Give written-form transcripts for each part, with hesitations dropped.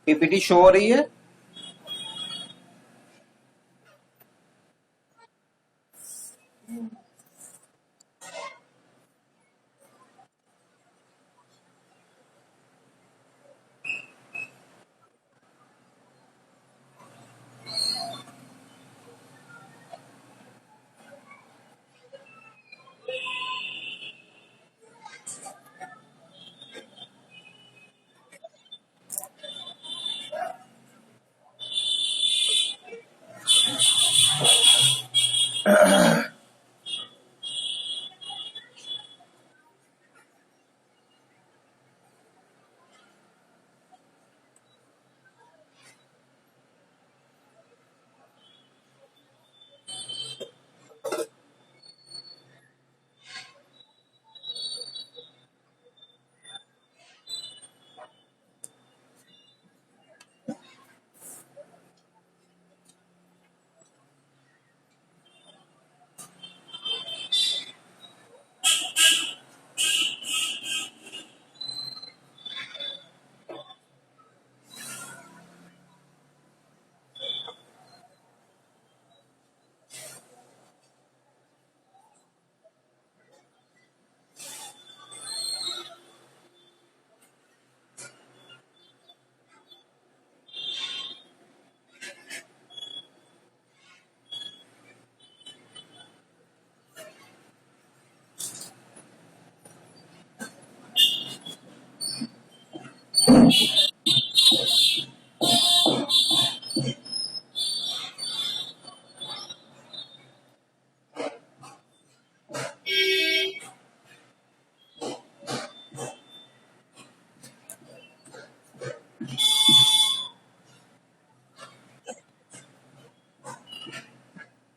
PPT show हो रही है?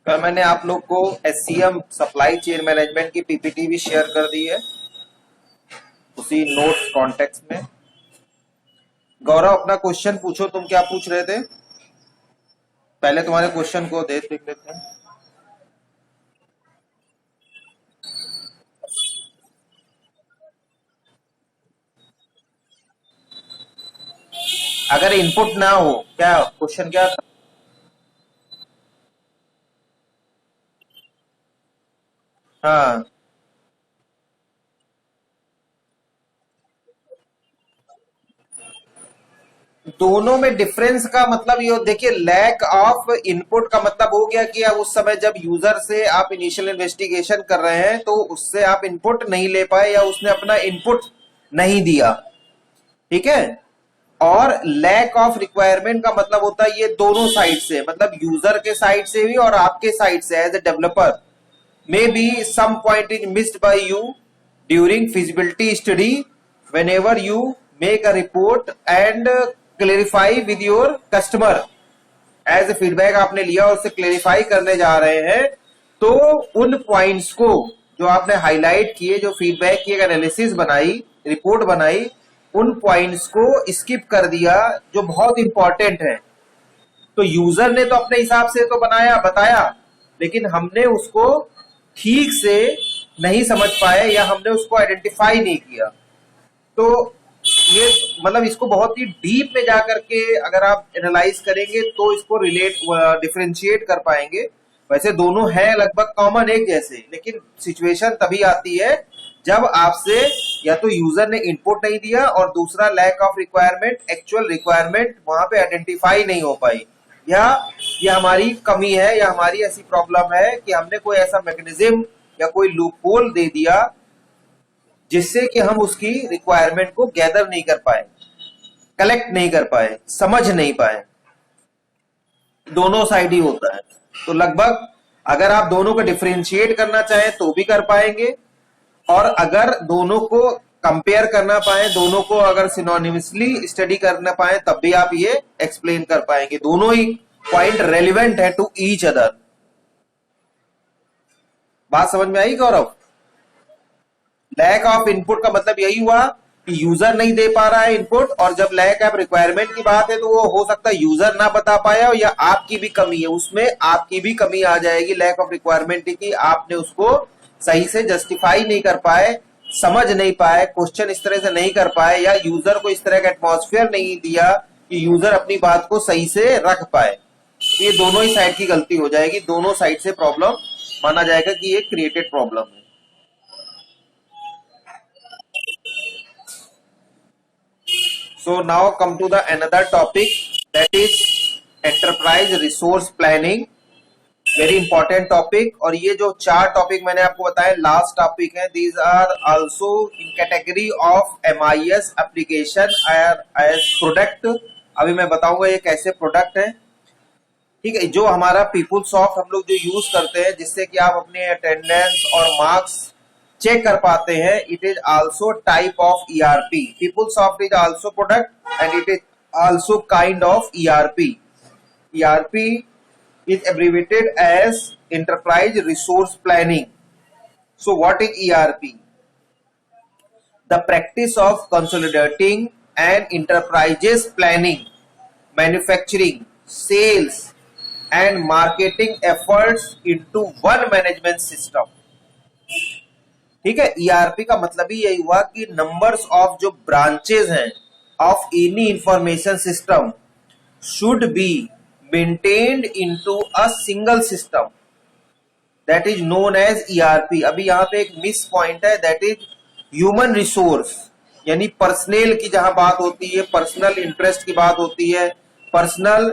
कल मैंने आप लोग को एससीएम सप्लाई चेन मैनेजमेंट की पीपीटी भी शेयर कर दी है उसी नोट्स कॉन्टेक्स्ट में। गौरव अपना क्वेश्चन पूछो, तुम क्या पूछ रहे थे? पहले तुम्हारे क्वेश्चन को देख लेते हैं। अगर इनपुट ना हो, क्या क्वेश्चन क्या था? हाँ, दोनों में डिफरेंस का मतलब ये देखिए, लैक ऑफ इनपुट का मतलब हो गया कि अब उस समय जब यूजर से आप इनिशियल इन्वेस्टिगेशन कर रहे हैं तो उससे आप इनपुट नहीं ले पाए या उसने अपना इनपुट नहीं दिया, ठीक है। और लैक ऑफ रिक्वायरमेंट का मतलब होता है ये दोनों साइड से, मतलब यूजर के साइड से भी और आपके साइड से as a developer. Maybe some point is missed by you during feasibility study whenever you make a report and clarify with your customer, as a feedback आपने लिया और उसे क्लेरिफाई करने जा रहे हैं, तो उन पॉइंट्स को जो आपने हाईलाइट किए, जो फीडबैक की एनालिसिस बनाई, रिपोर्ट बनाई, उन पॉइंट्स को स्किप कर दिया जो बहुत इंपॉर्टेंट है। तो यूजर ने तो अपने हिसाब से तो बनाया बताया, लेकिन हमने उसको ठीक से नहीं समझ पाए या हमने उसको आइडेंटिफाई नहीं किया। तो ये मतलब इसको बहुत ही डीप में जाकर के अगर आप एनालाइज करेंगे तो इसको डिफरेंशिएट कर पाएंगे। वैसे दोनों है लगभग कॉमन एक जैसे, लेकिन सिचुएशन तभी आती है जब आपसे या तो यूजर ने इनपुट नहीं दिया और दूसरा lack of requirement, actual requirement वहां पे आइडेंटिफाई नहीं हो पाई, या ये हमारी कमी है या हमारी ऐसी प्रॉब्लम है कि हमने कोई ऐसा मैकेनिज्म या कोई लूपहोल दे दिया जिससे कि हम उसकी रिक्वायरमेंट को गैदर नहीं कर पाए, कलेक्ट नहीं कर पाए, समझ नहीं पाए। दोनों साइड ही होता है। तो लगभग अगर आप दोनों को डिफरेंशिएट करना चाहें तो भी कर पाएंगे, और अगर दोनों को कंपेयर करना पाए, दोनों को अगर सिनोनिमसली स्टडी करना पाए, तब भी आप ये एक्सप्लेन कर पाएंगे। दोनों ही पॉइंट रेलिवेंट है टू ईच अदर। बात समझ में आई गौरव? लैक ऑफ इनपुट का मतलब यही हुआ कि यूजर नहीं दे पा रहा है इनपुट, और जब लैक ऑफ रिक्वायरमेंट की बात है तो वो हो सकता है यूजर ना बता पाया या आपकी भी कमी है, उसमें आपकी भी कमी आ जाएगी लैक ऑफ रिक्वायरमेंट की। आपने उसको सही से जस्टिफाई नहीं कर पाए, समझ नहीं पाए, क्वेश्चन इस तरह से नहीं कर पाए, या यूजर को इस तरह का एटमॉस्फेयर नहीं दिया कि यूजर अपनी बात को सही से रख पाए। तो ये दोनों ही साइड की गलती हो जाएगी, दोनों साइड से प्रॉब्लम माना जाएगा कि ये क्रिएटेड प्रॉब्लम है। So now come to the another topic, that is enterprise resource planning, very important topic. और ये जो 4 टॉपिक मैंने आपको बताया लास्ट टॉपिक है, these are also in category of MIS application as product. अभी मैं बताऊंगा ये कैसे प्रोडक्ट है, ठीक है। जो हमारा पीपलसॉफ्ट हम लोग जो यूज करते हैं जिससे कि आप अपने अटेंडेंस और मार्क्स चेक कर पाते हैं, it is also type of ERP। PeopleSoft is also product and it is also kind of ERP। ERP is abbreviated as Enterprise Resource Planning. So what is ERP? The practice of consolidating an enterprise's planning, manufacturing, sales and marketing efforts into one management system. ठीक है। ERP का मतलब ही यही हुआ कि numbers of जो branches हैं of any information system should be maintained into a single system that is known as ERP। अभी यहाँ पे एक मिस पॉइंट है, that is human resource, यानी पर्सनल की जहां बात होती है, पर्सनल इंटरेस्ट की बात होती है, पर्सनल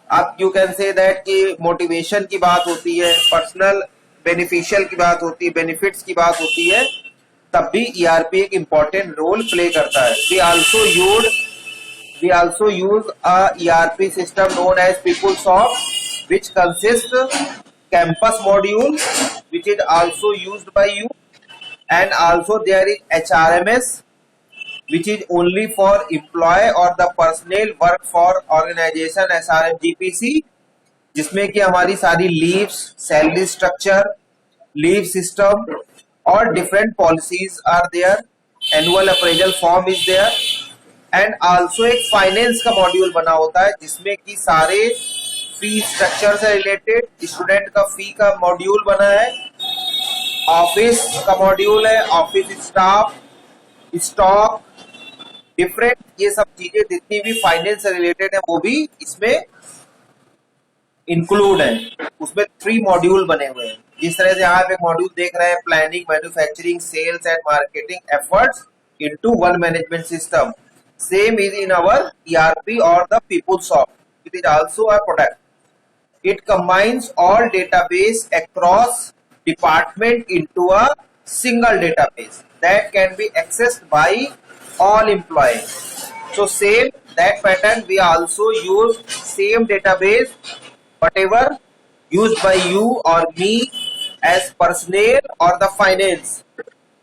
आप यू कैन से दैट कि मोटिवेशन की बात होती है, पर्सनल बेनिफिशियल की बात होती है, बेनिफिट्स की बात होती है, तब भी ERP एक इंपॉर्टेंट रोल प्ले करता है। We also use a ERP system known as PeopleSoft, which consists campus module, which is also used by you, and also there is HRMS, which is only for employee or the personnel work for organization, SRM GPC, जिसमें कि हमारी सारी leaves, salary structure, leave system और different policies are there, annual appraisal form is there and also एक finance का module बना होता है जिसमें कि सारे फी स्ट्रक्चर से रिलेटेड, स्टूडेंट का फी का मॉड्यूल बना है, ऑफिस का मॉड्यूल है, ऑफिस स्टाफ, स्टॉक, डिफरेंट ये सब चीजें जितनी भी फाइनेंस से रिलेटेड है वो भी इसमें इंक्लूड है। उसमें 3 मॉड्यूल बने हुए हैं। जिस तरह से आप एक मॉड्यूल देख रहे हैं planning, manufacturing, sales and marketing efforts into one management system, same is in our ERP or the PeopleSoft. It is also a product. It combines all database across department into a single database that can be accessed by all employees. So same that pattern we also use same database whatever used by you or me as personnel or the finance,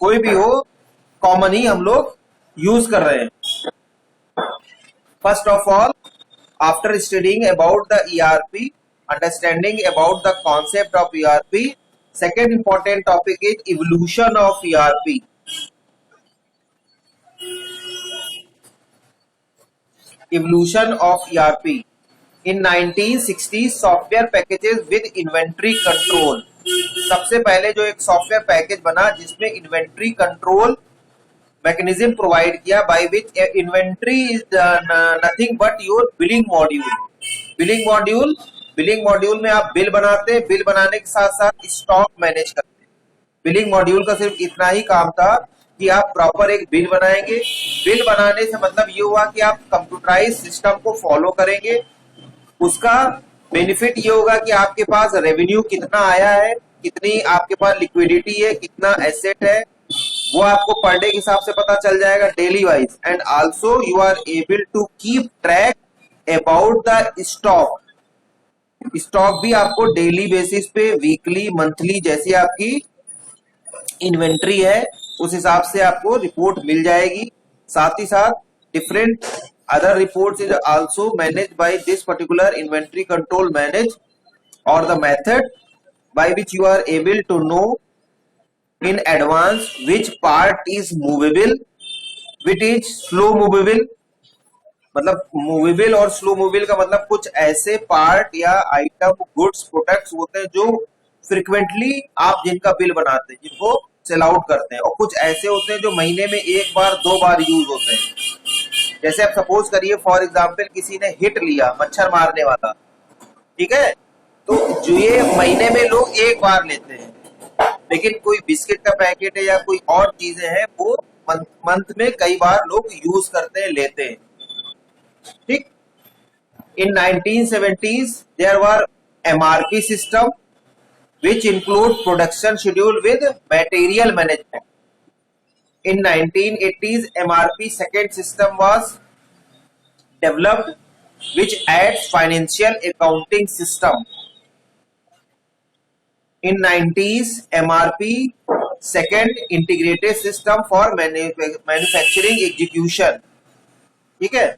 कोई भी हो common ही हम लोग use कर रहे हैं। First of all, after studying about the ERP, understanding about the concept of ERP, second important topic is evolution of ERP. Evolution of ERP. In 1960s, software packages with inventory control. सबसे पहले जो एक software package बना जिसमें inventory control mechanism provide किया, by which inventory is nothing but your billing module. Billing module में आप bill बनाते हैं, बिल बनाने के साथ साथ स्टॉक मैनेज करते हैं। बिलिंग मॉड्यूल का सिर्फ इतना ही काम था कि आप प्रॉपर एक बिल बनाएंगे। बिल बनाने से मतलब ये हुआ कि आप कंप्यूटराइज सिस्टम को फॉलो करेंगे। उसका बेनिफिट ये होगा कि आपके पास रेवेन्यू कितना आया है, कितनी आपके पास लिक्विडिटी है, कितना एसेट है, वो आपको पर डे के हिसाब से पता चल जाएगा daily wise. And also you are able to keep track about the stock. Stock भी आपको डेली बेसिस पे, वीकली, मंथली जैसी आपकी इन्वेंट्री है उस हिसाब से आपको रिपोर्ट मिल जाएगी। साथ ही साथ different other reports is also manage by this particular inventory control manage और the method by which you are able to know in advance which part is movable, which is slow movable। मतलब movable और slow movable का मतलब कुछ ऐसे part या item, goods, products होते हैं जो फ्रिक्वेंटली आप जिनका बिल बनाते हैं, जिनको सेल आउट करते हैं, और कुछ ऐसे होते हैं जो महीने में 1 बार 2 बार यूज होते हैं। जैसे आप सपोज करिए फॉर एग्जांपल किसी ने हिट लिया मच्छर मारने वाला, ठीक है, तो जो ये महीने में लोग एक बार लेते हैं, लेकिन कोई बिस्किट का पैकेट है या कोई और चीजें हैं वो मंथ में कई बार लोग यूज करते हैं, लेते हैं, ठीक। इन 1970s there were MRP system which include production schedule with material management. In 1980s MRP second system was developed which adds financial accounting system. In 90s MRP second integrated system for manufacturing execution, ठीक है।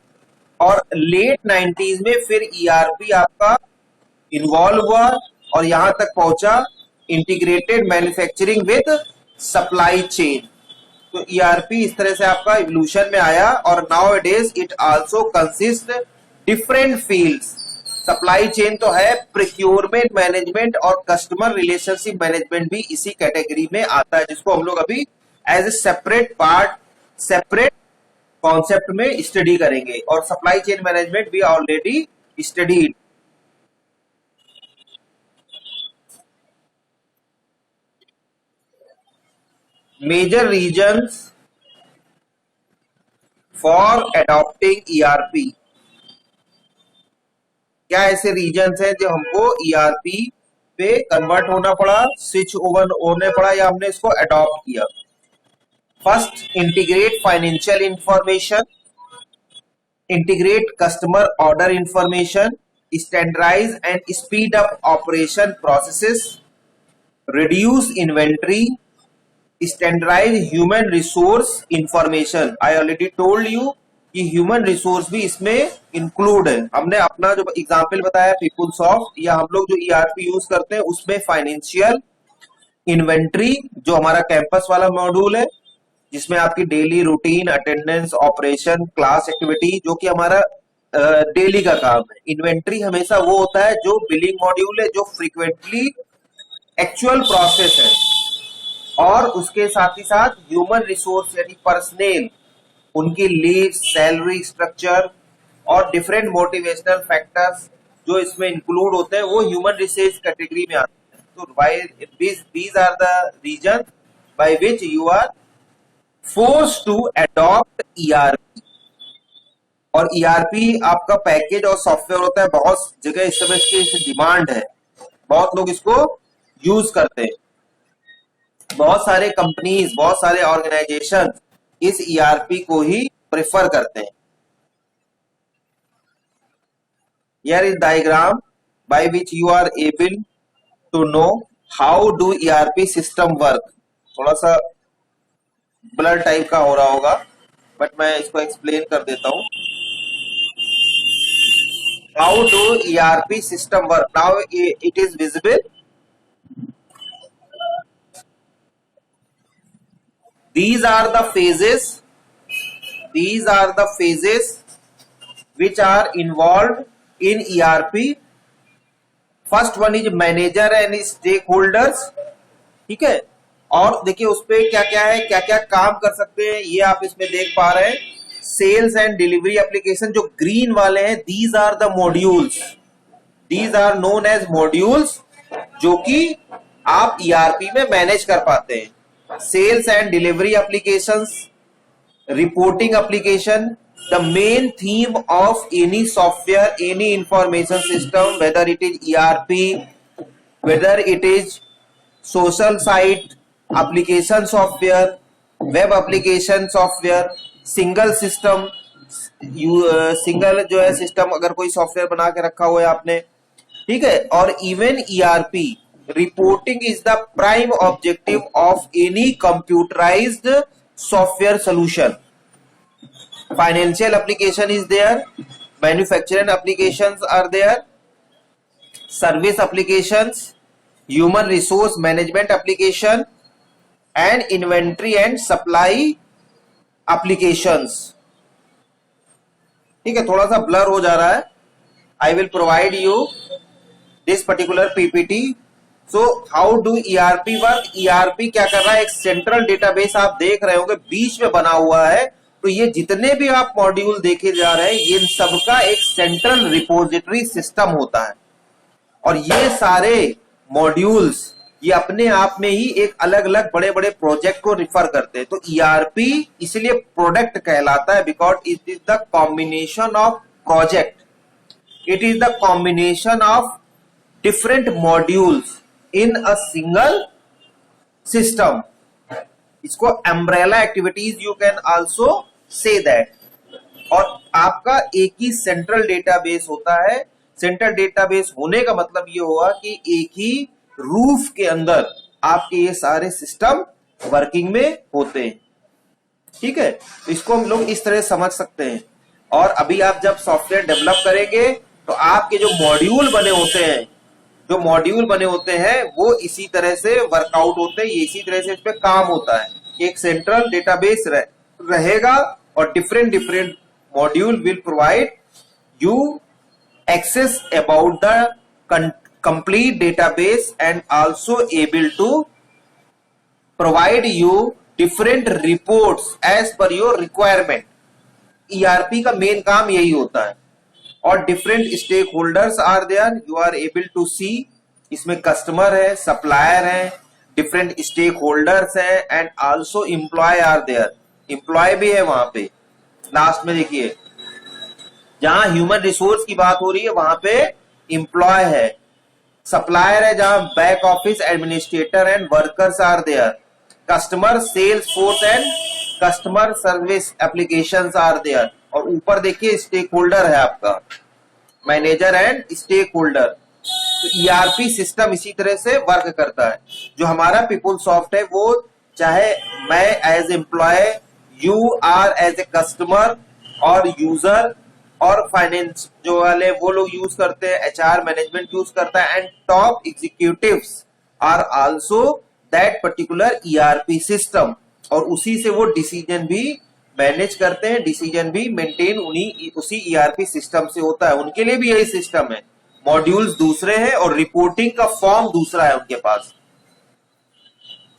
और late 90s में फिर ERP आपका involve हुआ और यहां तक पहुंचा integrated manufacturing with supply chain. तो ERP इस तरह से आपका इवोल्यूशन में आया और now it is it also consist different fields. Supply chain तो है, प्रोक्योरमेंट मैनेजमेंट और कस्टमर रिलेशनशिप मैनेजमेंट भी इसी कैटेगरी में आता है, जिसको हम लोग अभी as a separate part, separate concept में स्टडी करेंगे। और सप्लाई चेन मैनेजमेंट भी already studied. Major reasons for adopting ERP, क्या ऐसे रीजन्स हैं जो हमको ERP पे कन्वर्ट होना पड़ा, स्विच ओवर होने पड़ा या हमने इसको अडॉप्ट किया? First, integrate financial information, integrate customer order information, standardize and speed up operation processes, reduce inventory, standardize human resource information. I already told you कि human resource भी इसमें include है। हमने अपना जो एग्जाम्पल बताया PeopleSoft या हम लोग जो ERP यूज करते हैं उसमें फाइनेंशियल, इन्वेंट्री जो हमारा कैंपस वाला मॉड्यूल है जिसमें आपकी daily routine, attendance, operation, class activity जो कि हमारा डेली का काम है। इन्वेंट्री हमेशा वो होता है जो बिलिंग मॉड्यूल है, जो फ्रीक्वेंटली एक्चुअल प्रोसेस है। और उसके साथ ही साथ ह्यूमन रिसोर्स यानी पर्सनल, उनकी लीव, सैलरी स्ट्रक्चर और डिफरेंट मोटिवेशनल फैक्टर्स जो इसमें इंक्लूड होते हैं वो ह्यूमन रिसोर्स कैटेगरी में आते हैं। तो these are the reasons by which you are forced to adopt ERP। और ERP आपका पैकेज और सॉफ्टवेयर होता है, बहुत जगह इस समय इसकी डिमांड है, बहुत लोग इसको यूज करते हैं, बहुत सारे कंपनीज, बहुत सारे ऑर्गेनाइजेशन इस ERP को ही प्रेफर करते हैं। Here is diagram by which you are able to know how do ERP system work। थोड़ा सा ब्लर टाइप का हो रहा होगा बट मैं इसको एक्सप्लेन कर देता हूं। How do ERP system work, now it is visible. These are the phases which are involved in ERP। First one is manager and stakeholders, ठीक है। और देखिए उस पे क्या क्या है, क्या क्या काम कर सकते हैं ये आप इसमें देख पा रहे हैं। सेल्स एंड डिलीवरी एप्लीकेशन जो ग्रीन वाले हैं, these are the modules, these are known as modules जो कि आप ERP में मैनेज कर पाते हैं। Sales and delivery applications, reporting application, the main theme of any software, any information system, whether it is ERP, whether it is social site application software, web application software, single system, single जो है system अगर कोई software बना के रखा हुआ है आपने, ठीक है। और even ERP reporting is the prime objective of any computerized software solution. Financial application is there, manufacturing applications are there, service applications, human resource management application and inventory and supply applications. ठीक है, थोड़ा सा blur हो जा रहा है। I will provide you this particular PPT। So how do ERP work. ERP क्या कर रहा है, एक सेंट्रल डेटाबेस आप देख रहे होंगे बीच में बना हुआ है तो ये जितने भी आप मॉड्यूल देखे जा रहे हैं, ये सबका एक सेंट्रल रिपोजिटरी सिस्टम होता है और ये सारे मॉड्यूल्स ये अपने आप में ही एक अलग अलग बड़े बड़े प्रोजेक्ट को रिफर करते हैं। तो ईआरपी इसलिए प्रोडक्ट कहलाता है because it is the combination of project, it is the combination of different modules in a single system. इसको umbrella activities you can also say that. और आपका एक ही सेंट्रल डेटाबेस होता है। सेंट्रल डेटाबेस होने का मतलब ये हुआ कि एक ही रूफ के अंदर आपके ये सारे सिस्टम वर्किंग में होते हैं। ठीक है, तो इसको हम लोग इस तरह समझ सकते हैं। और अभी आप जब सॉफ्टवेयर डेवलप करेंगे तो आपके जो मॉड्यूल बने होते हैं, जो मॉड्यूल बने होते हैं वो इसी तरह से वर्कआउट होते हैं, ये इसी तरह से इस पे काम होता है। एक सेंट्रल डेटाबेस रहेगा और different different module will provide you access about the complete database and also able to provide you different reports as per your requirement। ERP का मेन काम यही होता है। और different stakeholders are there, you are able to see, इसमें customer है, supplier है, different stakeholders है and also employee are there. Employee भी है वहां पे। लास्ट में देखिए जहां ह्यूमन रिसोर्स की बात हो रही है वहां पे एम्प्लॉय है, सप्लायर है जहां back office administrator and workers are there, customer sales force and customer service applications are there. और ऊपर देखिए स्टेक होल्डर है आपका, मैनेजर एंड स्टेक होल्डर। तो ईआरपी सिस्टम इसी तरह से वर्क करता है। जो हमारा पीपलसॉफ्ट है वो चाहे मैं as employee, you are as a customer और यूजर और फाइनेंस जो वाले वो लोग यूज करते हैं, एचआर मैनेजमेंट यूज करता है and top executives are also that particular ERP system. और उसी से वो डिसीजन भी मैनेज करते हैं, डिसीजन भी मेंटेन उसी ईआरपी सिस्टम से होता है। उनके लिए भी यही सिस्टम है, मॉड्यूल्स दूसरे हैं और रिपोर्टिंग का फॉर्म दूसरा है उनके पास।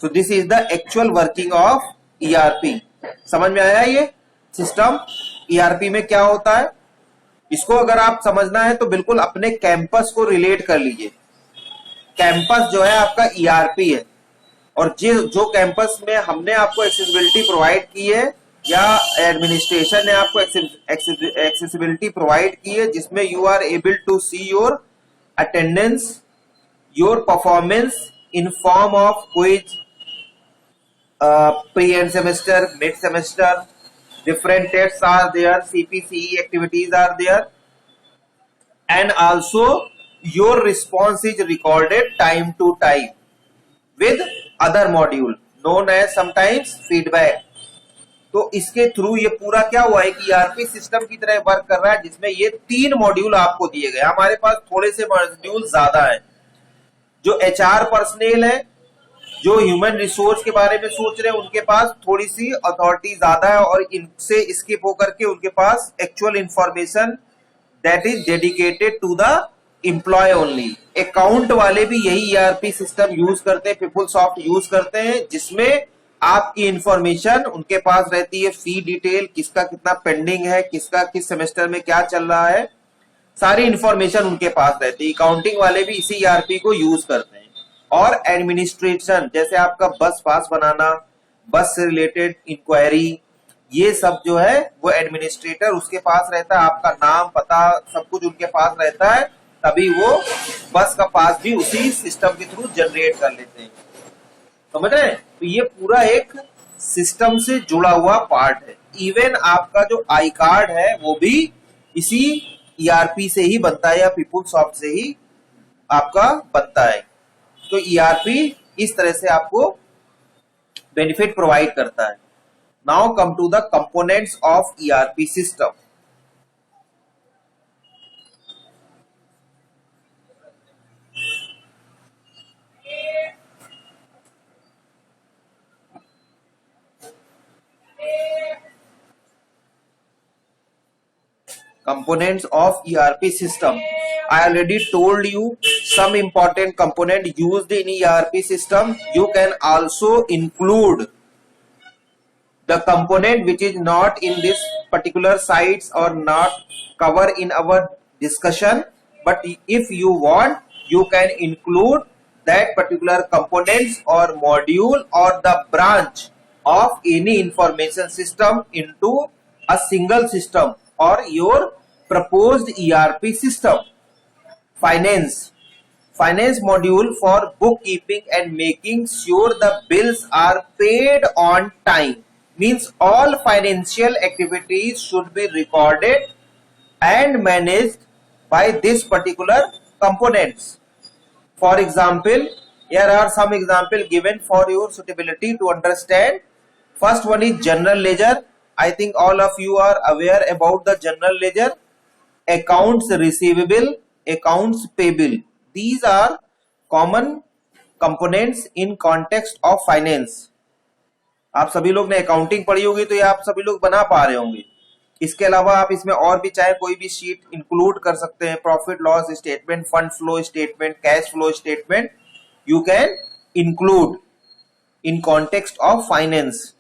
So this is the actual working of ERP. समझ में आया ये सिस्टम ईआरपी में क्या होता है? इसको अगर आप समझना है तो बिल्कुल अपने कैंपस को रिलेट कर लीजिए। कैंपस जो है आपका ईआरपी है और जो कैंपस में हमने आपको एक्सेसिबिलिटी प्रोवाइड की है या एडमिनिस्ट्रेशन ने आपको एक्सेसिबिलिटी प्रोवाइड की है, जिसमें you are able to see your attendance, your performance in form of quiz, pre end semester, mid semester, different tests are there, CPCE activities are there, and also your response is recorded time to time with other module known as sometimes feedback। तो इसके through ये पूरा क्या हुआ है कि ERP system की तरह वर्क कर रहा है, जिसमें ये 3 मॉड्यूल आपको दिए गए। हमारे पास थोड़े से मॉड्यूल ज्यादा है। जो एचआर पर्सनल है, जो ह्यूमन रिसोर्स के बारे में सोच रहे हैं, उनके पास थोड़ी सी अथॉरिटी ज्यादा है और इनसे स्किप होकर के उनके पास actual information that is dedicated to the employ only. Account वाले भी यही ईआरपी सिस्टम यूज करते हैं, पीपलसॉफ्ट यूज करते हैं, जिसमें आपकी इंफॉर्मेशन उनके पास रहती है। फी डिटेल, किसका कितना पेंडिंग है, किसका किस सेमेस्टर में क्या चल रहा है, सारी इंफॉर्मेशन उनके पास रहती है। अकाउंटिंग वाले भी इसी ईआरपी को यूज करते हैं। और एडमिनिस्ट्रेशन जैसे आपका बस पास बनाना, बस से रिलेटेड इंक्वायरी, ये सब जो है वो एडमिनिस्ट्रेटर उसके पास रहता है। आपका नाम, पता, सब कुछ उनके पास रहता है, तभी वो बस का पास भी उसी सिस्टम के थ्रू जनरेट कर लेते हैं। समझ रहे हैं? तो ये पूरा एक सिस्टम से जुड़ा हुआ पार्ट है। इवन आपका जो आई कार्ड है वो भी इसी ईआरपी से ही बनता है या पीपलसॉफ्ट से ही आपका बनता है। तो ईआरपी इस तरह से आपको बेनिफिट प्रोवाइड करता है। Now come to the components of ERP system. Components of ERP system. I already told you some important component used in ERP system. You can also include the component which is not in this particular sites or not cover in our discussion, but if you want you can include that particular components or module or the branch of any information system into a single system or your proposed ERP system. Finance module for bookkeeping and making sure the bills are paid on time, means all financial activities should be recorded and managed by this particular components. For example, here are some example given for your suitability to understand. First one is general ledger. I think all of you are aware about the general ledger. Accounts receivable, accounts payable, these are common components in context of finance. आप सभी लोग ने accounting पढ़ी होगी तो ये आप सभी लोग बना पा रहे होंगे. इसके अलावा आप इसमें और भी चाहे कोई भी शीट इंक्लूड कर सकते हैं. Profit loss statement, fund flow statement, cash flow statement you can include in context of finance.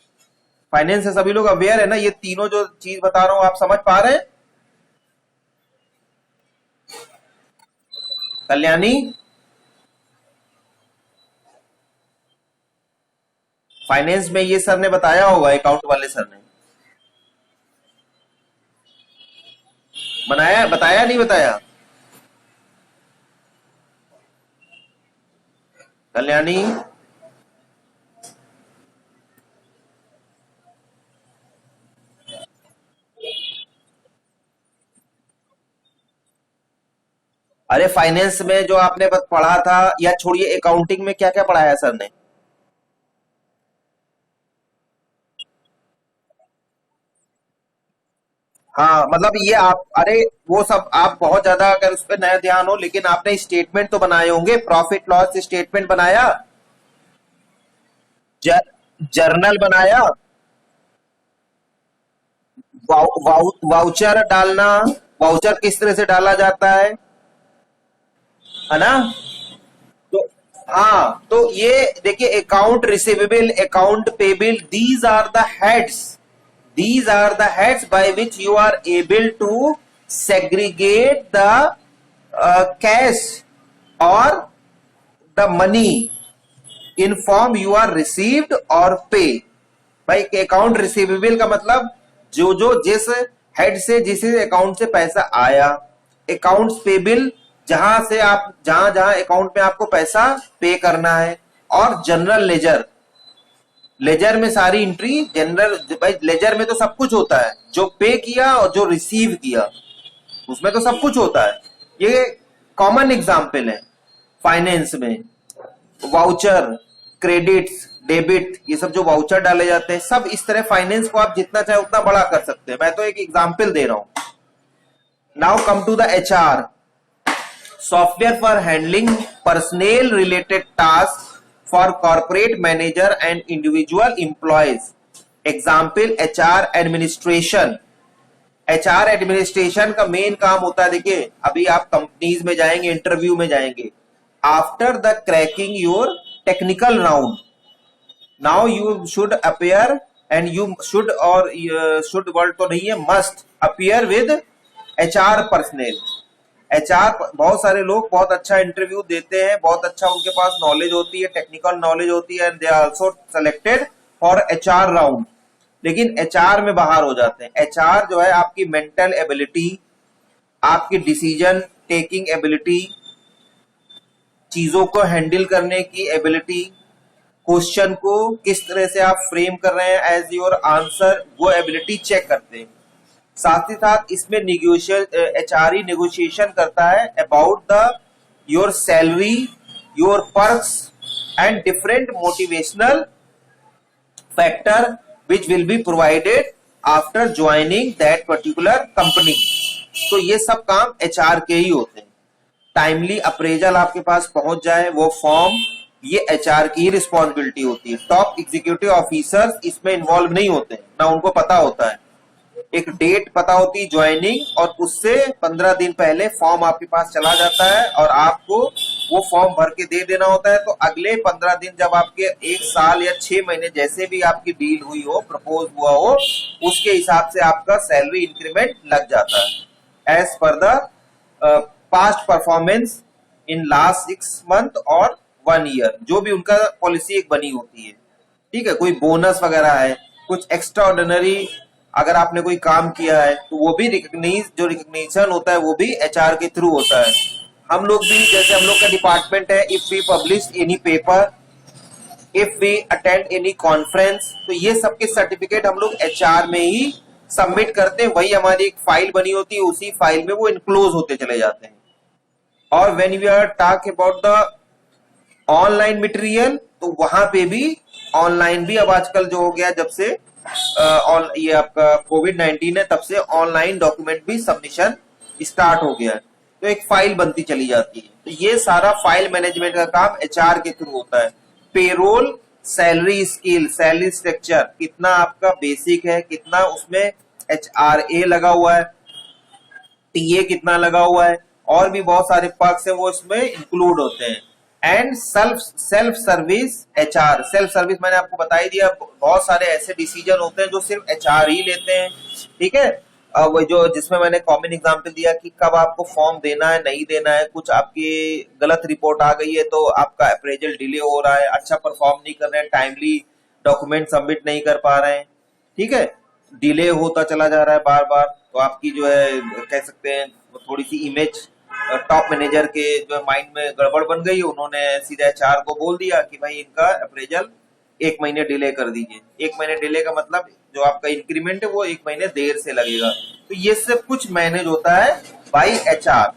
Finance से सभी लोग अवेयर है ना. ये तीनों जो चीज बता रहा हूं आप समझ पा रहे हैं. कल्याणी, फाइनेंस में ये सर ने बताया होगा, अकाउंट वाले सर ने बनाया, बताया नहीं बताया? कल्याणी, अरे फाइनेंस में जो आपने पढ़ा था, या छोड़िए अकाउंटिंग में क्या क्या पढ़ाया सर ने? हाँ मतलब ये आप, अरे वो सब आप बहुत ज्यादा अगर उस पर नया ध्यान हो, लेकिन आपने स्टेटमेंट तो बनाए होंगे. प्रॉफिट लॉस स्टेटमेंट बनाया, जर्नल बनाया, वाउचर डालना, वाउचर किस तरह से डाला जाता है ना. तो हाँ, तो ये देखिए account receivable, account payable, these are the heads. These are the heads by which you are able to segregate the cash or the money in form you are received or pay. भाई account receivable का मतलब जो जो जिस head से जिस account से पैसा आया. अकाउंट्स पेबल जहां से आप जहां जहां अकाउंट में आपको पैसा पे करना है. और जनरल लेजर, लेजर में सारी एंट्री. जनरल भाई लेजर में तो सब कुछ होता है, जो पे किया और जो रिसीव किया उसमें तो सब कुछ होता है. ये कॉमन एग्जांपल है फाइनेंस में. वाउचर, क्रेडिट्स, डेबिट, ये सब जो वाउचर डाले जाते हैं, सब इस तरह फाइनेंस को आप जितना चाहे उतना बड़ा कर सकते हैं. मैं तो एक एग्जांपल दे रहा हूं. Now come to the HR. Software for handling personal related task for corporate manager and individual employees. Example, HR administration. HR administration का मेन काम होता है, देखिए अभी आप कंपनीज में जाएंगे, इंटरव्यू में जाएंगे. After the cracking your technical round, now you should appear and you should, और शुड वर्ड तो नहीं है, must appear with HR personal. HR बहुत सारे लोग बहुत अच्छा इंटरव्यू देते हैं, बहुत अच्छा उनके पास नॉलेज होती है, टेक्निकल नॉलेज होती है, and they are also selected for HR round. लेकिन HR में बाहर हो जाते हैं. HR जो है आपकी मेंटल एबिलिटी, आपकी डिसीजन टेकिंग एबिलिटी, चीजों को हैंडल करने की एबिलिटी, क्वेश्चन को किस तरह से आप फ्रेम कर रहे हैं एज योर आंसर, वो एबिलिटी चेक करते हैं. साथ ही साथ इसमें HRE नेगोशिएशन करता है about the your salary, your perks and different motivational factor which will be provided after joining that particular company. तो ये सब काम HR के ही होते हैं. टाइमली अप्रेजल आपके पास पहुंच जाए, वो फॉर्म, ये HR की ही रिस्पॉन्सिबिलिटी होती है. टॉप एग्जीक्यूटिव ऑफिसर्स इसमें इन्वॉल्व नहीं होते, ना उनको पता होता है. एक डेट पता होती है ज्वाइनिंग, और उससे 15 दिन पहले फॉर्म आपके पास चला जाता है और आपको वो फॉर्म भर के दे देना होता है। तो अगले 15 दिन जब आपके 1 साल या 6 महीने जैसे भी आपकी डील हुई हो, प्रपोज हुआ हो, उसके हिसाब से आपका सैलरी इंक्रीमेंट लग जाता है as per the past performance in last 6 month और 1 ईयर, जो भी उनका पॉलिसी एक बनी होती है। ठीक है, कोई बोनस वगैरह है, कुछ एक्स्ट्रा ऑर्डिनरी अगर आपने कोई काम किया है तो वो भी रिकग्निशन होता है, वो भी एचआर के थ्रू होता है। हम लोग भी, जैसे हम लोग का डिपार्टमेंट है, if we publish any paper, if we attend any conference, तो ये सबके सर्टिफिकेट हम लोग एचआर में ही सबमिट करते हैं। वही हमारी एक फाइल बनी होती है, उसी फाइल में वो इनक्लोज होते चले जाते हैं। और when we are talk about the online material, तो वहां पे भी ऑनलाइन भी अब आजकल जो हो गया, जब से ये आपका कोविड-19 है, तब से ऑनलाइन डॉक्यूमेंट भी सबमिशन स्टार्ट हो गया है, तो एक फाइल बनती चली जाती है। तो ये सारा फाइल मैनेजमेंट का काम एचआर के थ्रू होता है। Payroll, salary scale, salary structure, कितना आपका बेसिक है, कितना उसमें एचआरए लगा हुआ है, टीए कितना लगा हुआ है, और भी बहुत सारे पर्क्स हैं वो इसमें इंक्लूड होते हैं। And self service HR, self service मैंने आपको बता ही दिया, बहुत सारे ऐसे डिसीजन होते हैं जो सिर्फ एचआर ही लेते हैं। ठीक है, वो जो जिसमें मैंने कॉमन एग्जांपल दिया कि कब आपको फॉर्म देना है, नहीं देना है, कुछ आपकी गलत रिपोर्ट आ गई है तो आपका अप्रेजल डिले हो रहा है, अच्छा परफॉर्म नहीं कर रहे हैं, टाइमली डॉक्यूमेंट सबमिट नहीं कर पा रहे हैं, ठीक है, डिले होता चला जा रहा है बार बार, तो आपकी जो है कह सकते हैं थोड़ी सी इमेज टॉप मैनेजर के जो माइंड में गड़बड़ बन गई। उन्होंने सीधा एचआर को बोल दिया कि भाई इनका अप्रेजल 1 महीने डिले कर दीजिए। 1 महीने डिले का मतलब जो आपका इंक्रीमेंट है वो 1 महीने देर से लगेगा। तो ये सब कुछ मैनेज होता है by HR.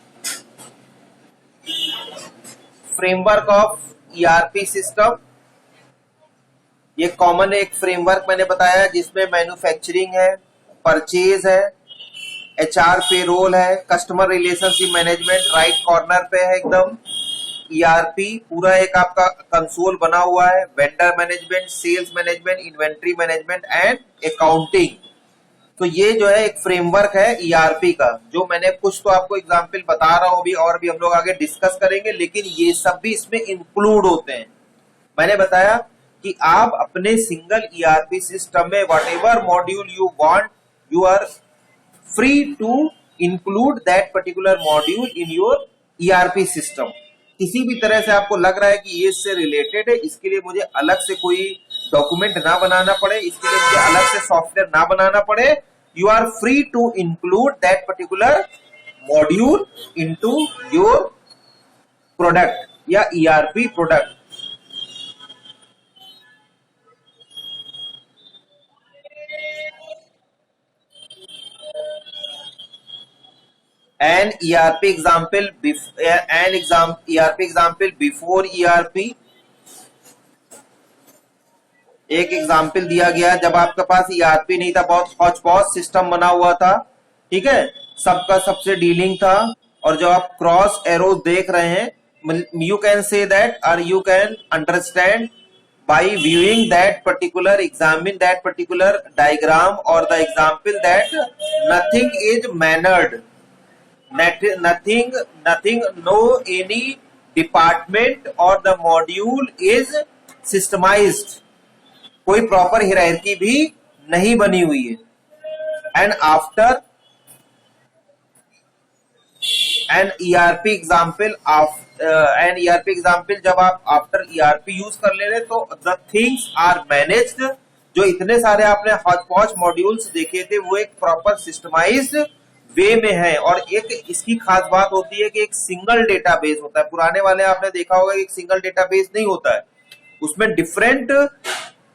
Framework of ERP system, ये कॉमन एक फ्रेमवर्क मैंने बताया जिसमें मैन्युफैक्चरिंग है, परचेज है, एचआर पेरोल है, customer relationship management right corner पे है एकदम, ईआरपी पूरा एक आपका कंसोल बना हुआ है, vendor management, sales management, inventory management and accounting. तो ये जो है एक फ्रेमवर्क है ईआरपी का, जो मैंने कुछ तो आपको एग्जांपल बता रहा हूं भी, और भी हम लोग आगे डिस्कस करेंगे, लेकिन ये सब भी इसमें इंक्लूड होते हैं। मैंने बताया कि आप अपने सिंगल ईआरपी सिस्टम में whatever module you want, you are free to include that particular module in your ERP system. किसी भी तरह से आपको लग रहा है कि ये इससे रिलेटेड है, इसके लिए मुझे अलग से कोई डॉक्यूमेंट ना बनाना पड़े, इसके लिए मुझे अलग से सॉफ्टवेयर ना बनाना पड़े, you are free to include that particular module into your product या ERP product. An ERP example, ERP example before ERP, एक एग्जाम्पल दिया गया जब आपके पास ईआरपी नहीं था, बहुत हौच पौच सिस्टम बना हुआ था, ठीक है, सबका सबसे डीलिंग था, और जो आप क्रॉस एरो देख रहे हैं, यू कैन से दैट और you can understand by viewing that particular, examine that particular diagram or the example that nothing is mannered, nothing, no any department or the module is systemized, कोई proper hierarchy भी नहीं बनी हुई है। And after an ERP example, an ERP example जब आप after ERP use कर ले रहे तो द थिंग्स आर मैनेज्ड, जो इतने सारे आपने हौच पौच मॉड्यूल्स देखे थे वो एक प्रॉपर सिस्टमाइज्ड वे में है। और एक इसकी खास बात होती है कि एक सिंगल डेटाबेस होता है। पुराने वाले आपने देखा होगा एक सिंगल डेटाबेस नहीं होता है, उसमें डिफरेंट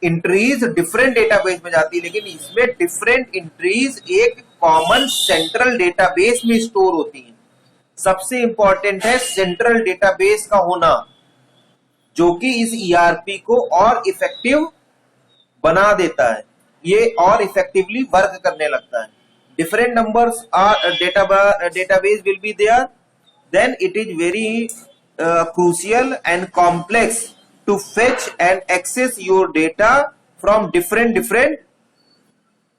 एंट्रीज डिफरेंट डेटाबेस में जाती है, लेकिन इसमें डिफरेंट एंट्रीज एक कॉमन सेंट्रल डेटाबेस में स्टोर होती है। सबसे इंपॉर्टेंट है सेंट्रल डेटाबेस का होना, जो कि इस ईआरपी को और इफेक्टिव बना देता है, ये और इफेक्टिवली वर्क करने लगता है। Different numbers are database will be there, then it is very crucial and complex to fetch and access your data from different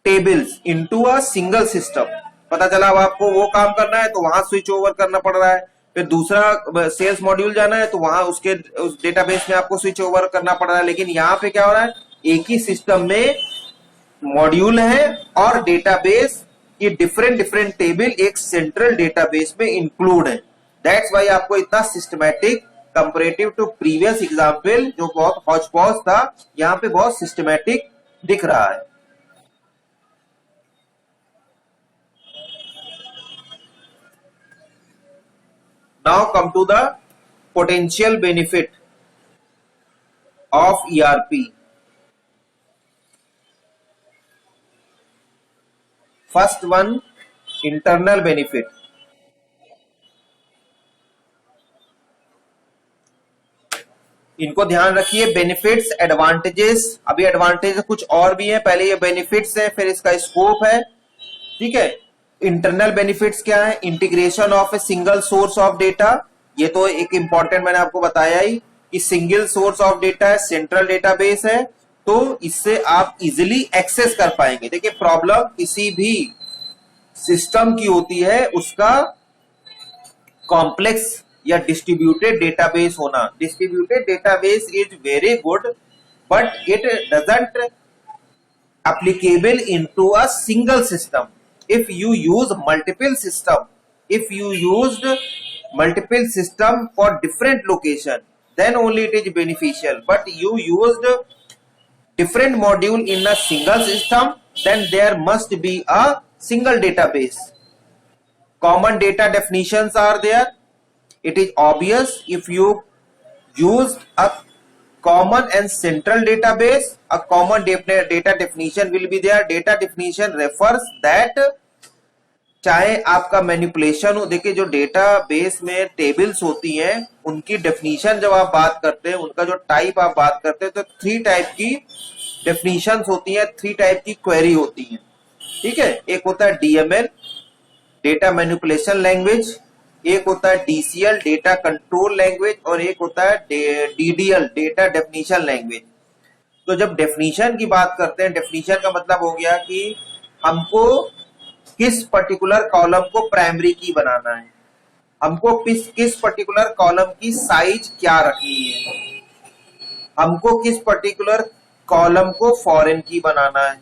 tables into a single system। पता चला अब आपको वो काम करना है तो वहां स्विच ओवर करना पड़ रहा है, फिर दूसरा सेल्स मॉड्यूल जाना है तो वहां उसके उस डेटाबेस में आपको स्विच ओवर करना पड़ रहा है। लेकिन यहाँ पे क्या हो रहा है, एक ही सिस्टम में मॉड्यूल है और डेटाबेस ये डिफरेंट डिफरेंट टेबल एक सेंट्रल डेटाबेस में इंक्लूड है। दैट्स वाई आपको इतना systematic comparative to previous example जो बहुत हौच पौच था, यहाँ पे बहुत सिस्टमैटिक दिख रहा है। Now come to the potential benefit of ERP. First one, internal benefit. इनको ध्यान रखिए, बेनिफिट्स एडवांटेजेस, अभी एडवांटेज कुछ और भी है, पहले ये बेनिफिट्स है फिर इसका स्कोप है, ठीक है। इंटरनल बेनिफिट्स क्या है, integration of a single source of data, ये तो एक इंपॉर्टेंट मैंने आपको बताया ही कि सिंगल सोर्स ऑफ डेटा है, सेंट्रल डेटाबेस है, तो इससे आप इजिली एक्सेस कर पाएंगे। देखिए प्रॉब्लम किसी भी सिस्टम की होती है उसका कॉम्प्लेक्स या डिस्ट्रीब्यूटेड डेटाबेस होना। Distributed database is very good but it doesn't applicable into a single system. If you use multiple system for different location, then only it is beneficial. But you used different module in a single system, then there must be a single database. Common data definitions are there. It is obvious if you use a common and central database, a common data definition will be there. Data definition refers that चाहे आपका manipulation हो, देखिए जो database में tables होती हैं उनकी definition जब आप बात करते हैं, उनका जो टाइप आप बात करते हैं, तो 3 टाइप की डेफिनेशंस होती हैं, 3 टाइप की क्वेरी होती हैं, ठीक है। एक होता है डीएमएल, डेटा मैनिपुलेशन लैंग्वेज, एक होता है डीसीएल, डेटा कंट्रोल लैंग्वेज, और एक होता है डीडीएल, डेटा डेफिनेशन लैंग्वेज। तो जब डेफिनेशन की बात करते हैं, डेफिनेशन का मतलब हो गया कि हमको किस पर्टिकुलर कॉलम को प्राइमरी की बनाना है, हमको किस पर्टिकुलर कॉलम की साइज क्या रखनी है, हमको किस पर्टिकुलर कॉलम को फॉरेन की बनाना है।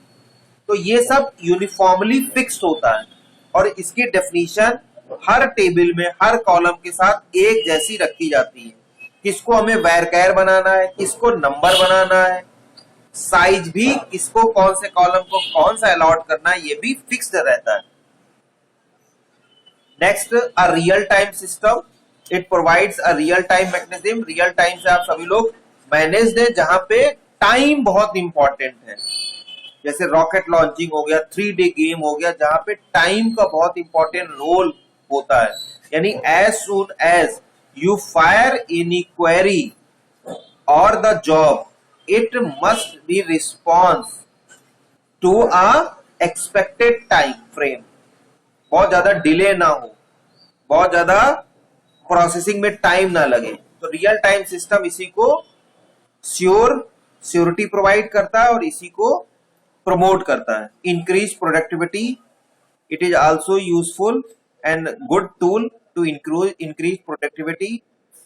तो ये सब यूनिफॉर्मली फिक्स्ड होता है और इसकी डेफिनेशन हर टेबल में हर कॉलम के साथ एक जैसी रखी जाती है। किसको हमें वैरकैर बनाना है, किसको नंबर बनाना है, साइज भी किसको कौन से कॉलम को कौन सा अलॉट करना है, ये भी फिक्स्ड रहता है। Next, a real time system, it provides a real time mechanism. Real time से आप सभी लोग मैनेज्ड है, जहां पे टाइम बहुत इंपॉर्टेंट है। जैसे रॉकेट लॉन्चिंग हो गया, 3D गेम हो गया, जहां पे टाइम का बहुत इंपॉर्टेंट रोल होता है। यानी as soon as you fire any query और the job, it must be response to a expected time frame. बहुत ज्यादा डिले ना हो, बहुत ज्यादा प्रोसेसिंग में टाइम ना लगे। तो रियल टाइम सिस्टम इसी को श्योरिटी प्रोवाइड करता है और इसी को प्रमोट करता है। Increase productivity, it is also useful and good tool to increase productivity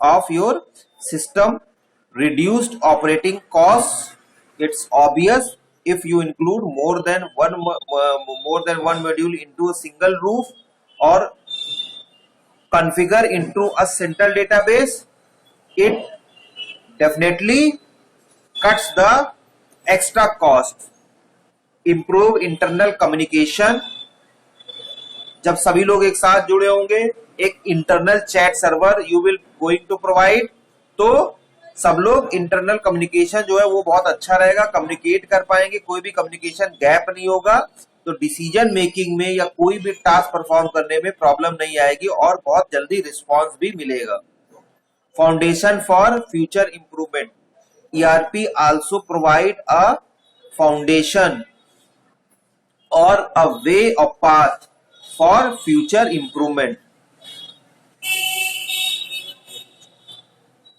of your system. Reduced operating costs, it's obvious if you include more than one module into a single roof or configure into a central database, it definitely cuts the extra cost. Improve internal communication, जब सभी लोग एक साथ जुड़े होंगे, एक internal chat server you will going to provide, तो सब लोग इंटरनल कम्युनिकेशन जो है वो बहुत अच्छा रहेगा, कम्युनिकेट कर पाएंगे, कोई भी कम्युनिकेशन गैप नहीं होगा, तो डिसीजन मेकिंग में या कोई भी टास्क परफॉर्म करने में प्रॉब्लम नहीं आएगी और बहुत जल्दी रिस्पॉन्स भी मिलेगा। Foundation for future improvement, ERP also provide a foundation और a way of path for future improvement.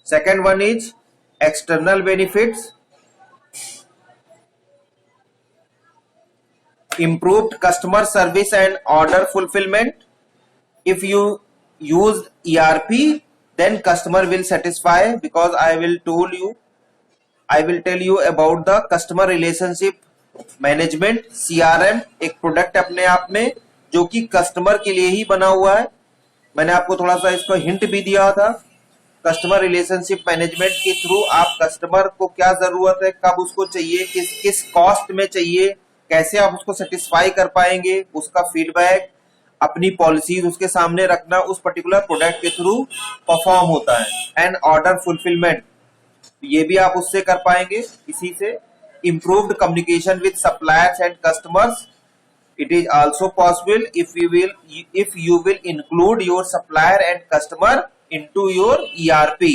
Second one is external benefits, improved customer service and order fulfillment. If you use ERP, then customer will satisfy, because I will tell you about the customer relationship management, CRM, एक product अपने आप में जो कि customer के लिए ही बना हुआ है। मैंने आपको थोड़ा सा इसको हिंट भी दिया था। कस्टमर रिलेशनशिप मैनेजमेंट के थ्रू आप कस्टमर को क्या जरूरत है, कब उसको चाहिए, किस कॉस्ट में चाहिए, कैसे आप उसको सेटिस्फाई कर पाएंगे, उसका फीडबैक, अपनी पॉलिसीज उसके सामने रखना उस पर्टिकुलर प्रोडक्ट के थ्रू परफॉर्म होता है। एंड ऑर्डर फुलफिलमेंट, ये भी आप उससे कर पाएंगे इसी से। Improved communication with suppliers and customers, it is also possible if you will include your supplier and customer into your ERP।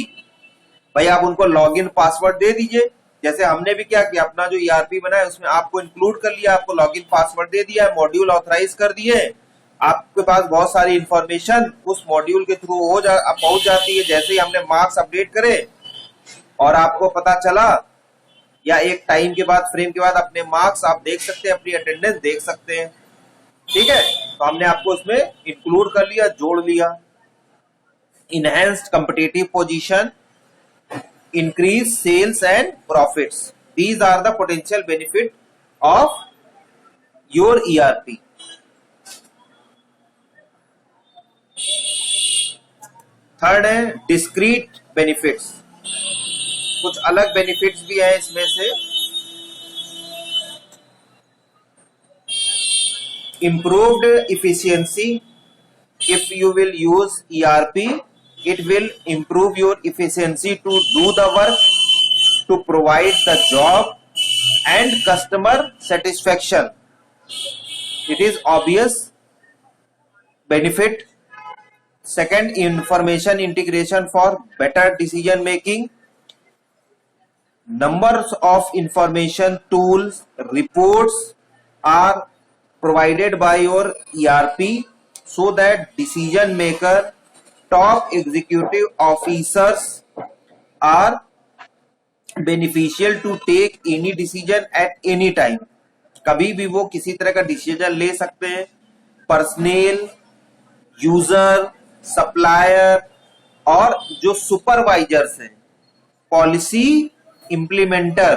भाई आप उनको लॉगिन पासवर्ड दे दीजिए, जैसे हमने भी क्या किया, अपना जो ERP बनाया उसमें आपको इंक्लूड कर लिया, आपको लॉगिन पासवर्ड दे दिया, मॉड्यूल ऑथराइज कर दिए, आपके पास बहुत सारी इंफॉर्मेशन उस मॉड्यूल के थ्रू पहुंच जाती है। जैसे ही हमने मार्क्स अपडेट करे और आपको पता चला, या एक टाइम के बाद, फ्रेम के बाद अपने मार्क्स आप देख सकते हैं, अपनी अटेंडेंस देख सकते हैं। ठीक है, तो हमने आपको इसमें इंक्लूड कर लिया, जोड़ लिया। Enhanced competitive position, increase sales and profits, these are the potential benefit of your ERP। Third है डिस्क्रीट बेनिफिट्स, कुछ अलग बेनिफिट्स भी है इसमें से। Improved efficiency, if you will use ERP, it will improve your efficiency to do the work, to provide the job and customer satisfaction. It is obvious benefit. Second, information integration for better decision making. Numbers of information tools, reports are provided by your ERP so that decision maker, top executive officers are beneficial to take any decision at any time। कभी भी वो किसी तरह का decision ले सकते हैं। Personal, user, supplier और जो सुपरवाइजर्स हैं, पॉलिसी इम्प्लीमेंटर,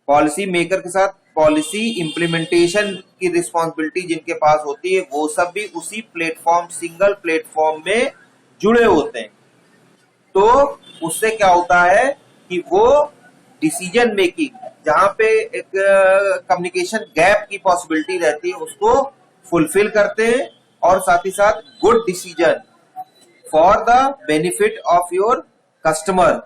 पॉलिसी मेकर के साथ पॉलिसी इम्प्लीमेंटेशन की रिस्पॉन्सिबिलिटी जिनके पास होती है, वो सब भी उसी प्लेटफॉर्म, सिंगल प्लेटफॉर्म में जुड़े होते हैं। तो उससे क्या होता है कि वो डिसीजन मेकिंग, जहां पे एक कम्युनिकेशन गैप की पॉसिबिलिटी रहती है, उसको फुलफिल करते हैं, और साथ ही साथ good decision for the benefit of your customer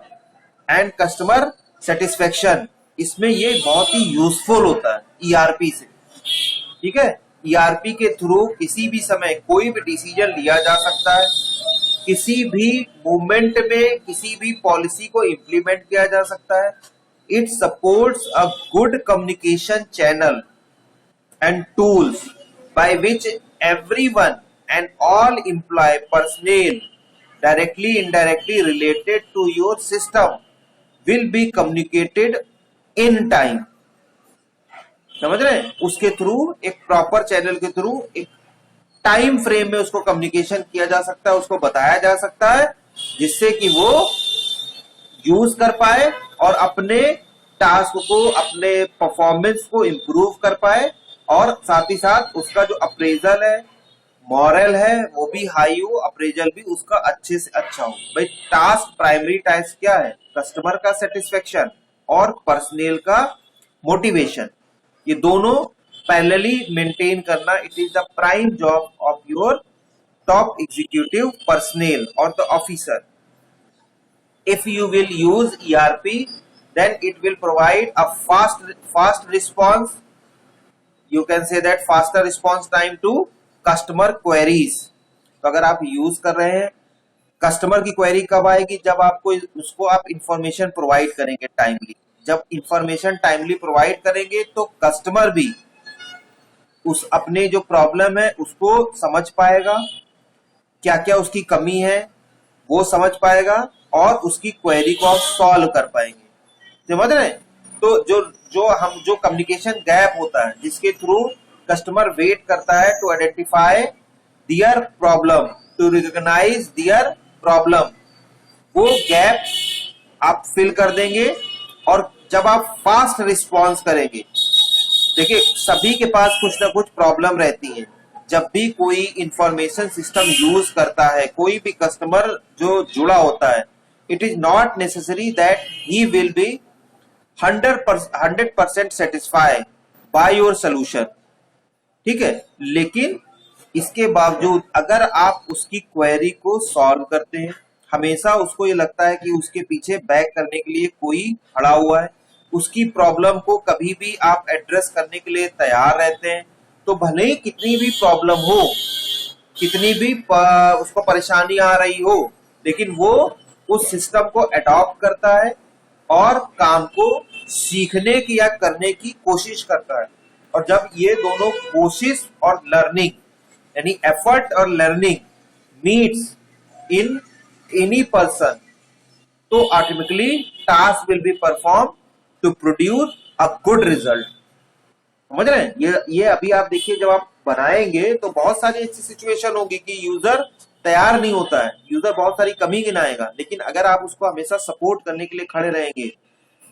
and customer satisfaction, इसमें ये बहुत ही यूजफुल होता है ERP से। ठीक है, ERP के थ्रू किसी भी समय कोई भी डिसीजन लिया जा सकता है, किसी भी मूवमेंट में किसी भी पॉलिसी को इंप्लीमेंट किया जा सकता है। It supports a good communication channel and tools by which everyone and all employee personnel directly indirectly related to your system will be communicated in time। समझ रहे हैं, उसके थ्रू एक प्रॉपर चैनल के थ्रू एक टाइम फ्रेम में उसको communication किया जा सकता है, उसको बताया जा सकता है, जिससे कि वो यूज कर पाए और अपने टास्क को, अपने परफॉर्मेंस को इंप्रूव कर पाए, और साथ ही साथ उसका जो अप्रेजल है, मॉरल है, वो भी हाई हो, अप्रेजल भी उसका अच्छे से अच्छा हो। भाई टास्क, प्राइमरी टास्क क्या है, कस्टमर का सेटिस्फेक्शन और पर्सनल का मोटिवेशन, ये दोनों पैरेलली मेंटेन करना, it is the prime job of your top executive personal और the officer. If you will use ERP, then it will provide a fast response, you can say that faster response time to customer queries। तो अगर आप use कर रहे हैं, customer की query कब आएगी, जब आपको उसको आप इंफॉर्मेशन प्रोवाइड करेंगे टाइमली। जब इंफॉर्मेशन टाइमली प्रोवाइड करेंगे तो कस्टमर भी उस अपने जो प्रॉब्लम है उसको समझ पाएगा, क्या क्या उसकी कमी है वो समझ पाएगा, और उसकी क्वेरी को आप सॉल्व कर पाएंगे। समझ रहे हैं, तो जो कम्युनिकेशन गैप होता है, जिसके थ्रू कस्टमर वेट करता है to identify their problem, to recognise their problem, वो गैप आप फिल कर देंगे। और जब आप फास्ट रिस्पॉन्स करेंगे, देखिए सभी के पास कुछ ना कुछ प्रॉब्लम रहती है। जब भी कोई इंफॉर्मेशन सिस्टम यूज करता है, कोई भी कस्टमर जो जुड़ा होता है, it is not necessary that he will be 100% satisfy by your solution, ठीक है। लेकिन इसके बावजूद अगर आप उसकी क्वेरी को सॉल्व करते हैं, हमेशा उसको ये लगता है कि उसके पीछे बैक करने के लिए कोई खड़ा हुआ है, उसकी प्रॉब्लम को कभी भी आप एड्रेस करने के लिए तैयार रहते हैं, तो भले ही कितनी भी प्रॉब्लम हो, कितनी भी उसको परेशानी आ रही हो, लेकिन वो उस सिस्टम को अडॉप्ट करता है और काम को सीखने की या करने की कोशिश करता है। और जब ये दोनों कोशिश और लर्निंग, यानी एफर्ट और learning meets in any person, तो automatically task will be perform to produce a good result. समझ रहे हैं? ये अभी आप देखिए, जब आप बनाएंगे तो बहुत सारी ऐसी सिचुएशन होगी कि यूजर तैयार नहीं होता है, यूजर बहुत सारी कमी गिनाएगा, लेकिन अगर आप उसको हमेशा सपोर्ट करने के लिए खड़े रहेंगे,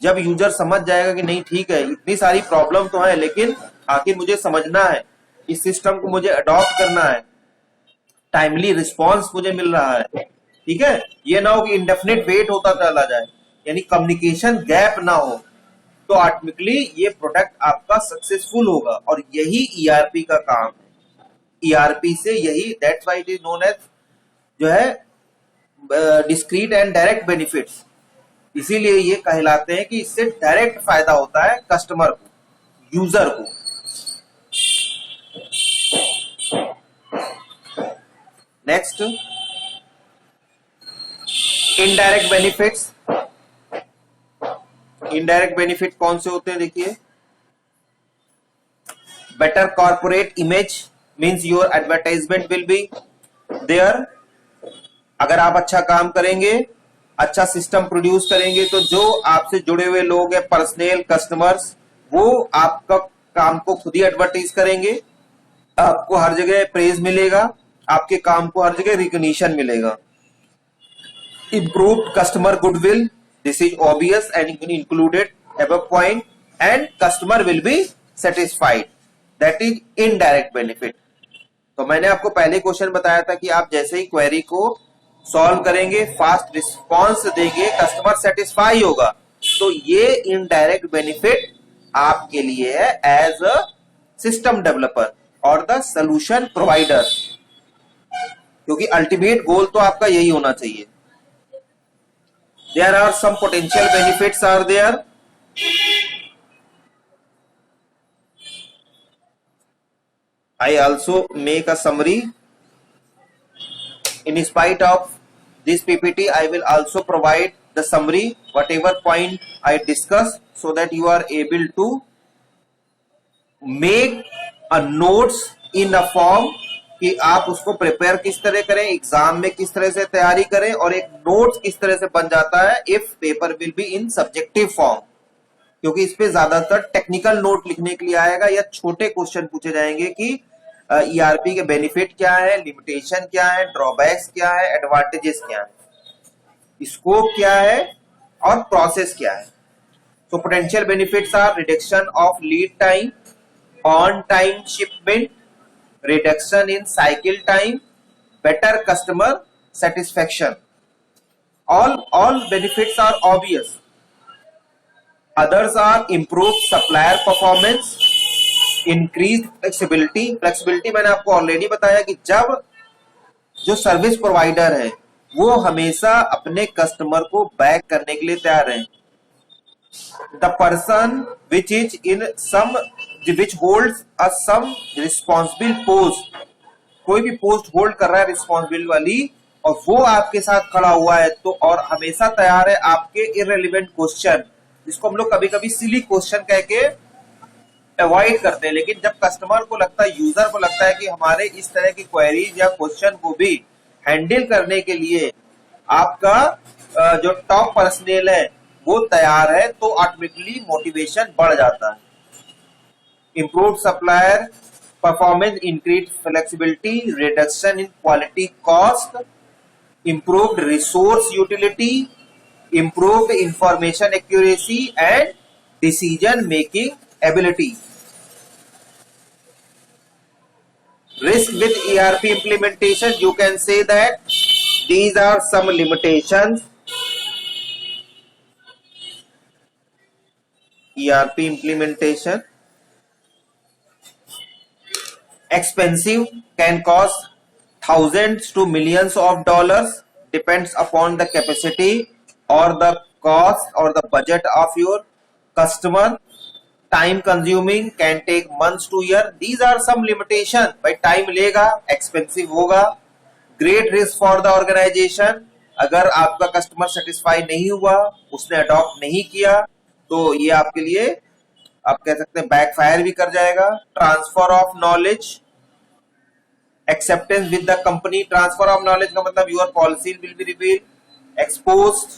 जब यूजर समझ जाएगा कि नहीं ठीक है, इतनी सारी प्रॉब्लम तो है, लेकिन आखिर मुझे समझना है, इस सिस्टम को मुझे अडॉप्ट करना है, टाइमली रिस्पॉन्स मुझे मिल रहा है, ठीक है, ये ना हो कि इंडेफिनिट वेट होता चला जाए, यानी कम्युनिकेशन गैप ना हो, तो ऑटोमेटिकली ये प्रोडक्ट आपका सक्सेसफुल होगा। और यही ईआरपी का काम है। ईआरपी से यही, that's why it is known as जो है डिस्क्रीट एंड डायरेक्ट बेनिफिट्स, इसीलिए ये कहलाते हैं कि इससे डायरेक्ट फायदा होता है कस्टमर को, यूजर को। Next, indirect benefits. Indirect benefit कौन से होते हैं? देखिए, better corporate image means your advertisement will be there. अगर आप अच्छा काम करेंगे, अच्छा सिस्टम प्रोड्यूस करेंगे, तो जो आपसे जुड़े हुए लोग हैं, पर्सनल कस्टमर्स, वो आपका काम को खुद ही एडवर्टाइज करेंगे, आपको हर जगह प्रेज मिलेगा, आपके काम को हर जगह रिकॉग्निशन मिलेगा। Improved customer goodwill, this is obvious and included above point, and customer will be satisfied, that is indirect benefit। तो मैंने आपको पहले क्वेश्चन बताया था कि आप जैसे ही क्वेरी को सॉल्व करेंगे, फास्ट रिस्पॉन्स देंगे, कस्टमर सेटिस्फाई होगा, तो ये इनडायरेक्ट बेनिफिट आपके लिए है एज अ सिस्टम डेवलपर और द सोल्यूशन प्रोवाइडर, क्योंकि अल्टीमेट गोल तो आपका यही होना चाहिए। There are some potential benefits are there. I also make a summary. In spite of this PPT, I will also provide the summary, whatever point I discuss, so that you are able to make a notes in a form कि आप उसको prepare किस तरह करें, exam में किस तरह से तैयारी करें, और एक नोट्स किस तरह से बन जाता है if paper will be in subjective form, क्योंकि इस पे ज्यादातर टेक्निकल नोट लिखने के लिए आएगा या छोटे क्वेश्चन पूछे जाएंगे कि ईआरपी के बेनिफिट क्या है, लिमिटेशन क्या है, ड्रॉबैक्स क्या है, एडवांटेजेस क्या है, स्कोप क्या है और प्रोसेस क्या है। So potential benefits are reduction of lead time, on time shipment, reduction in cycle time, better customer satisfaction. All benefits are obvious. Others are improved supplier performance, increased flexibility. Flexibility मैंने आपको already बताया कि जब जो service provider है वो हमेशा अपने कस्टमर को बैक करने के लिए तैयार है। The person which is in some which holds a some responsible post, कोई भी पोस्ट होल्ड कर रहा है रिस्पॉन्सिबिलिटी वाली, और वो आपके साथ खड़ा हुआ है, तो और हमेशा तैयार है आपके इररिलेवेंट क्वेश्चन, जिसको हम लोग कभी कभी सिली क्वेश्चन कह के अवॉइड करते हैं, लेकिन जब कस्टमर को लगता है, यूजर को लगता है कि हमारे इस तरह की क्वेरीज या क्वेश्चन को भी हैंडल करने के लिए आपका जो टॉप पर्सनल है वो तैयार है, तो ऑटोमेटिकली मोटिवेशन बढ़ जाता है। Improve supplier performance, increased flexibility, reduction in quality cost, improved resource utility, improved information accuracy and decision making ability. Risk with ERP implementation, you can say that these are some limitations. ERP implementation expensive, can cost thousands to millions of dollars, depends upon the capacity or the cost or the budget of your customer. Time consuming, can take months to year. These are some limitation. भाई time लेगा, expensive होगा, great risk for the organisation. अगर आपका customer satisfy नहीं हुआ, उसने adopt नहीं किया, तो ये आपके लिए आप कह सकते हैं बैकफायर भी कर जाएगा. Transfer of knowledge, acceptance with the company. Transfer of knowledge का मतलब your policy will be reveal, exposed.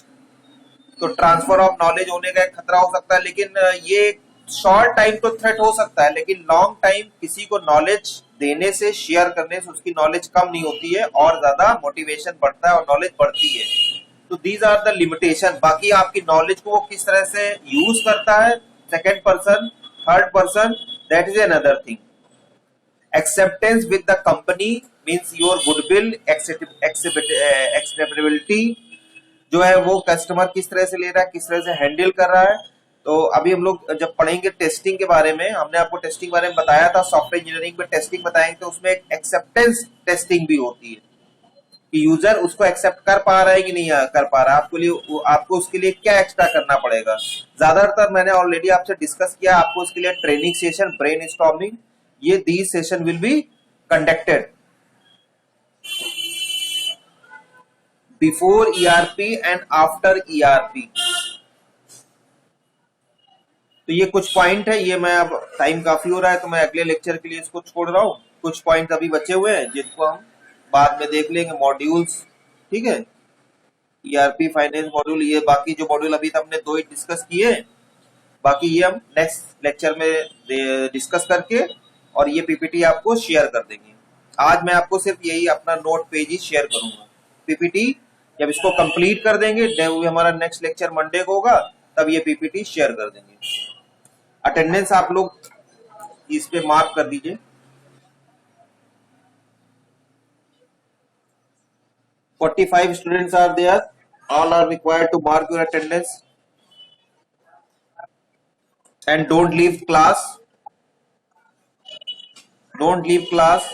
तो ट्रांसफर ऑफ नॉलेज होने का एक खतरा हो सकता है, लेकिन ये शॉर्ट टाइम तो थ्रेट हो सकता है, लेकिन लॉन्ग टाइम किसी को नॉलेज देने से, शेयर करने से उसकी नॉलेज कम नहीं होती है और ज्यादा मोटिवेशन बढ़ता है और नॉलेज बढ़ती है. तो दीज आर द लिमिटेशन. बाकी आपकी नॉलेज को वो किस तरह से यूज करता है, second person, third person, that is another thing. Acceptance with the company means your goodwill, acceptability जो है वो कस्टमर किस तरह से ले रहा है, किस तरह से हैंडल कर रहा है. तो अभी हम लोग जब पढ़ेंगे टेस्टिंग के बारे में, हमने आपको टेस्टिंग के बारे में बताया था, सॉफ्टवेयर इंजीनियरिंग में टेस्टिंग बताएंगे, तो उसमें एक एक्सेप्टेंस टेस्टिंग भी होती है कि यूजर उसको एक्सेप्ट कर पा रहा है कि नहीं कर पा रहा है. आपको उसके लिए क्या एक्स्ट्रा करना पड़ेगा. ज्यादातर मैंने ऑलरेडी आपसे डिस्कस किया. आपको उसके लिए ट्रेनिंग सेशन, ब्रेन स्टॉर्मिंग, ये these session will be conducted before ERP and after ERP. तो ये कुछ पॉइंट है. ये मैं अब टाइम काफी हो रहा है तो मैं अगले लेक्चर के लिए इसको छोड़ रहा हूँ. कुछ पॉइंट अभी बचे हुए हैं जिनको हम बाद में देख लेंगे. मॉड्यूल्स, ठीक है, ईआरपी, फाइनेंस मॉड्यूल, ये बाकी जो मॉड्यूल अभी तक हमने दो ही डिस्कस किए, बाकी ये हम नेक्स्ट लेक्चर में डिस्कस करके और ये पीपीटी आपको शेयर कर देंगे. आज मैं आपको सिर्फ यही अपना नोट पेज ही शेयर करूंगा. पीपीटी जब इसको कंप्लीट कर देंगे, हमारा नेक्स्ट लेक्चर मंडे को होगा, तब ये पीपीटी शेयर कर देंगे. अटेंडेंस आप लोग इस पे मार्क कर दीजिए. "45 students are there. All are required to mark your attendance and don't leave class. Don't leave class.